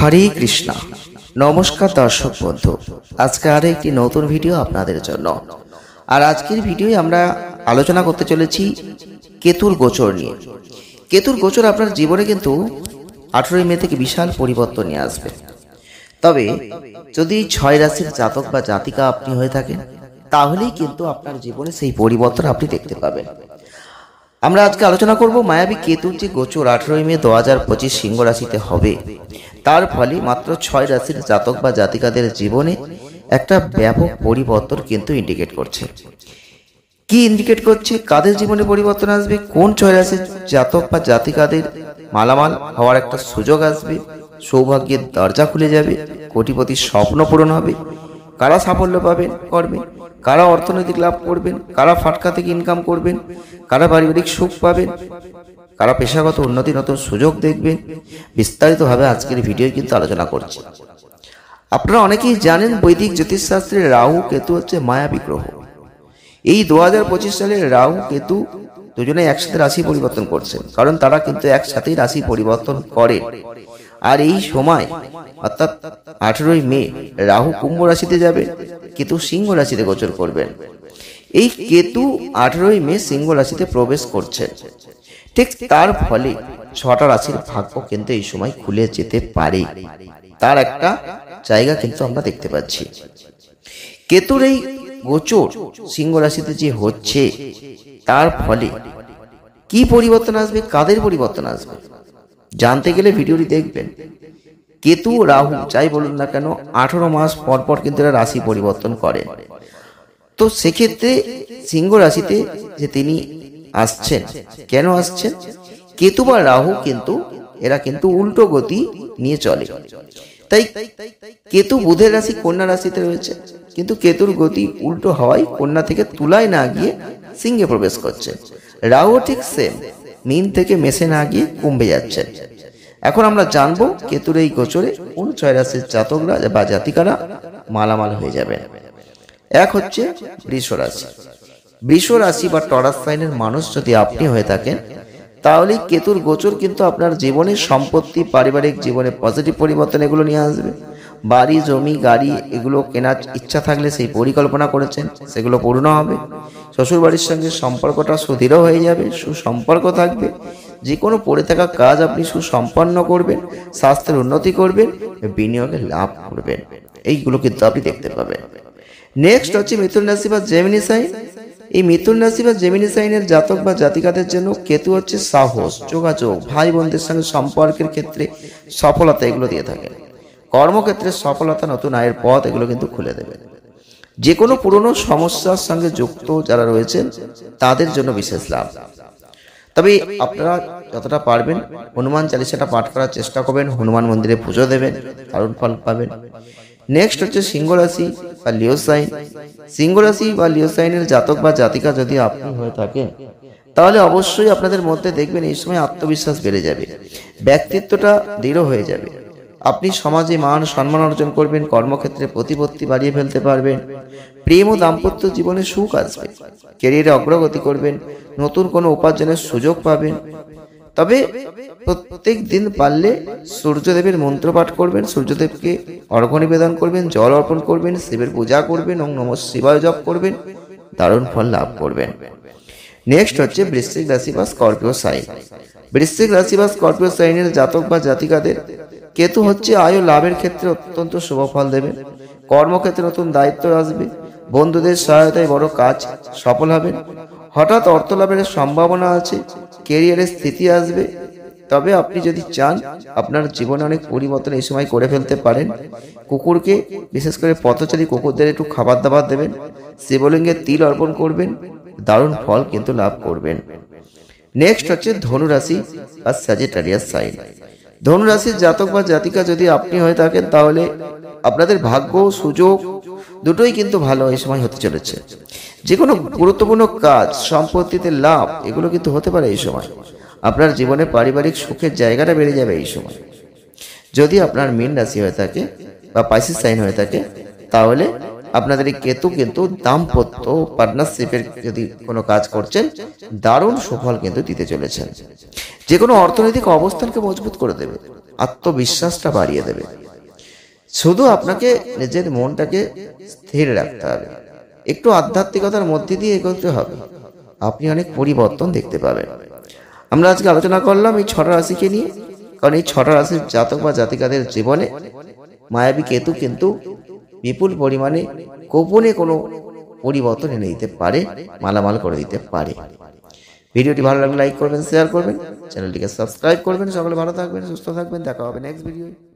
হরে কৃষ্ণা। নমস্কার দর্শক বন্ধু, আজকে আরো একটি নতুন ভিডিও আপনাদের জন্য। আর আজকের ভিডিওয়ে আমরা আলোচনা করতে চলেছি কেতুর গোচর নিয়ে। কেতুর গোচর আপনার জীবনে কিন্তু 18ই মে থেকে বিশাল পরিবর্তন নিয়ে আসবে। তবে যদি 6 রাশির জাতক বা জাতিকা আপনি হয়ে থাকেন, তাহলেই কিন্তু আপনার জীবনে সেই পরিবর্তন আপনি দেখতে পাবেন। আমরা আজকে আলোচনা করব মায়াবী কেতুর যে গোচর 18ই মে 2025 সিংহ রাশিতে হবে, তার ফলে মাত্র 6 রাশির জাতক বা জাতিকাদের জীবনে একটা ব্যাপক পরিবর্তন কিন্তু ইন্ডিকেট করছে। কি ইন্ডিকেট করছে? কাদের জীবনে পরিবর্তন আসবে, কোন 6 রাশির জাতক বা জাতিকাদের মালামাল হওয়ার একটা সুযোগ আসবে, সৌভাগ্যের দরজা খুলে যাবে, কোটিপতির স্বপ্ন পূরণ হবে, কারা সাফল্য পাবেন কর্মে, কারা অর্থনৈতিক লাভ করবেন, কারা ফাটকা থেকে ইনকাম করবেন, কারা পারিবারিক সুখ পাবেন, কারা পেশাগত উন্নতি নতুন সুযোগ দেখবেন, বিস্তারিতভাবে আজকের ভিডিও কিন্তু আলোচনা করছি। আপনারা অনেকেই জানেন বৈদিক জ্যোতিষশাস্ত্রে রাহু কেতু হচ্ছে মায়াবী গ্রহ। এই 2025 সালে রাহু কেতু দুজনে একসাথে রাশি পরিবর্তন করছেন, কারণ তারা কিন্তু একসাথেই রাশি পরিবর্তন করেন। আর এই সময় অর্থাৎ 18ই মে রাহু কুম্ভ রাশিতে যাবে, কেতু সিংহ রাশিতে গোচর করবেন। এই কেতু 18ই মে সিংহ রাশিতে প্রবেশ করছেন। ঠিক তার ফলে 6টা রাশির ভাগ্য কিন্তু এই সময় খুলে যেতে পারে, তার একটা জায়গা কিন্তু আমরা দেখতে পাচ্ছি। কেতুর এই গোচর সিংহ রাশিতে যে হচ্ছে, তার ফলে কি পরিবর্তন আসবে, কাদের পরিবর্তন আসবে জানতে গেলে ভিডিওটি দেখবেন। কেতু রাহু যাই বলুন না কেন 18 মাস পর পর কিন্তু এরা রাশি পরিবর্তন করেন। তো সেক্ষেত্রে সিংহ রাশিতে যে তিনি আসছেন, কেন আসছেন? কেতু বা রাহু কিন্তু এরা কিন্তু উল্টো গতি নিয়ে চলে। তাই কেতু বুধের রাশি কন্যা রাশিতে রয়েছে, কিন্তু কেতুর গতি উল্টো হওয়ায় কন্যা থেকে তুলায় না গিয়ে সিংহে প্রবেশ করছে। রাহু ঠিক সেম, মীন থেকে মেষে না গিয়ে কুম্ভে যাচ্ছেন। এখন আমরা জানবো কেতুর এই গোচরে কোন 6 রাশির জাতকরা বা জাতিকারা মালামাল হয়ে যাবেন। এক হচ্ছে বৃষ রাশি। বৃষ রাশি বা টরাস সাইনের মানুষ যদি আপনি হয়ে থাকেন, তাহলে কেতুর গোচর কিন্তু আপনার জীবনে সম্পত্তি, পারিবারিক জীবনে পজিটিভ পরিবর্তন এগুলো নিয়ে আসবে। বাড়ি, জমি, গাড়ি এগুলো কেনার ইচ্ছা থাকলে সেই পরিকল্পনা করেছেন, সেগুলো পূর্ণ হবে। শ্বশুর বাড়ির সঙ্গে সম্পর্কটা সুদৃঢ় হয়ে যাবে, সুসম্পর্ক থাকবে। যে কোনো পড়ে থাকা কাজ আপনি সুসম্পন্ন করবেন, স্বাস্থ্যের উন্নতি করবেন, বিনিয়োগে লাভ করবেন, এইগুলো কিন্তু আপনি দেখতে পাবেন। নেক্সট হচ্ছে মিথুন রাশি বা জেমিনি সাইন। এই মিথুন রাশি বা জেমিনি সাইনের জাতক বা জাতিকাদের জন্য কেতু হচ্ছে সাহস, যোগাযোগ, ভাই বোনদের সঙ্গে সম্পর্কের ক্ষেত্রে সফলতা এগুলো দিয়ে থাকেন। কর্মক্ষেত্রে সফলতা, নতুন আয়ের পথ এগুলো কিন্তু খুলে দেবে। যে কোনো পুরনো সমস্যার সঙ্গে যুক্ত যারা রয়েছেন তাদের জন্য বিশেষ লাভ। তবে আপনারা যতটা পারবেন হনুমান চালিসাটা পাঠ করার চেষ্টা করবেন, হনুমান মন্দিরে পুজো দেবেন, দারুণ ফল পাবেন। নেক্সট হচ্ছে সিংহ রাশি বা লিও সাইন। সিংহ রাশি বা লিও সাইনের জাতক বা জাতিকা যদি আপনি হয়ে থাকেন, তাহলে অবশ্যই আপনাদের মধ্যে দেখবেন এই সময় আত্মবিশ্বাস বেড়ে যাবে, ব্যক্তিত্বটা দৃঢ় হয়ে যাবে। আপনি সমাজে মান সম্মান অর্জন করবেন, কর্মক্ষেত্রে প্রতিপত্তি বাড়িয়ে ফেলতে পারবেন, প্রেম ও দাম্পত্য জীবনে সুখ আসবে, ক্যারিয়ারে অগ্রগতি করবেন, নতুন কোনো উপার্জনের সুযোগ পাবেন। তবে প্রত্যেক দিন পারলে সূর্যদেবের মন্ত্র পাঠ করবেন, সূর্যদেবকে অর্ঘ্য নিবেদন করবেন, জল অর্পণ করবেন, শিবের পূজা করবেন, ওম নমঃ শিবায় জপ করবেন, দারুণ ফল লাভ করবেন। নেক্সট হচ্ছে বৃশ্চিক রাশি বা স্করপিও সাইন। বৃশ্চিক রাশি বা স্করপিও সাইনের জাতক বা জাতিকাদের কেতু হচ্ছে আয় ও লাভের ক্ষেত্রে অত্যন্ত শুভ ফল দেবে। কর্মক্ষেত্রে নতুন দায়িত্ব আসবে, বন্ধুদের সহায়তায় বড় কাজ সফল হবেন, হঠাৎ অর্থ লাভের সম্ভাবনা আছে, ক্যারিয়ারে স্থিতি আসবে। তবে আপনি যদি চান আপনার জীবনে অনেক পরিবর্তন এই সময় করে ফেলতে পারেন। কুকুরকে, বিশেষ করে পথচারী কুকুরদের একটু খাবার দাবার দেবেন, শিবলিঙ্গে তিল অর্পণ করবেন, দারুণ ফল কিন্তু লাভ করবেন। নেক্সট হচ্ছে ধনু রাশি বা স্যাজিটেরিয়াস সাইন। ধনু রাশির জাতক বা জাতিকা যদি আপনি হয়ে থাকেন, তাহলে আপনাদের ভাগ্য, সুযোগ দুটোই কিন্তু ভালো এই সময় হতে চলেছে। যে কোনো গুরুত্বপূর্ণ কাজ, সম্পত্তিতে লাভ এগুলো কিন্তু হতে পারে এই সময়। আপনার জীবনে পারিবারিক সুখের জায়গাটা বেড়ে যাবে এই সময়। যদি আপনার মীন রাশি হয়ে থাকে বা পাইসিস সাইন হয়ে থাকে, তাহলে আপনাদের এই কেতু কিন্তু দাম্পত্য পার্টনারশিপের যদি কোনো কাজ করছেন, দারুণ সুফল কিন্তু দিতে চলেছেন। যে কোনো অর্থনৈতিক অবস্থানকে মজবুত করে দেবে, আত্মবিশ্বাসটা বাড়িয়ে দেবে। শুধু আপনাকে নিজের মনটাকে স্থির রাখতে হবে, একটু আধ্যাত্মিকতার মধ্যে দিয়ে এগোতে হবে, আপনি অনেক পরিবর্তন দেখতে পাবেন। আমরা আজকে আলোচনা করলাম এই 6টা রাশিকে নিয়ে, কারণ এই 6টা রাশির জাতক বা জাতিকাদের জীবনে মায়াবী কেতু কিন্তু বিপুল পরিমাণে গোপনে কোনো পরিবর্তন এনে দিতে পারে, মালামাল করে দিতে পারে। ভিডিওটি ভালো লাগলে লাইক করবেন, শেয়ার করবেন, চ্যানেলটিকে সাবস্ক্রাইব করবেন। সকলে ভালো থাকবেন, সুস্থ থাকবেন, দেখা হবে নেক্সট ভিডিও।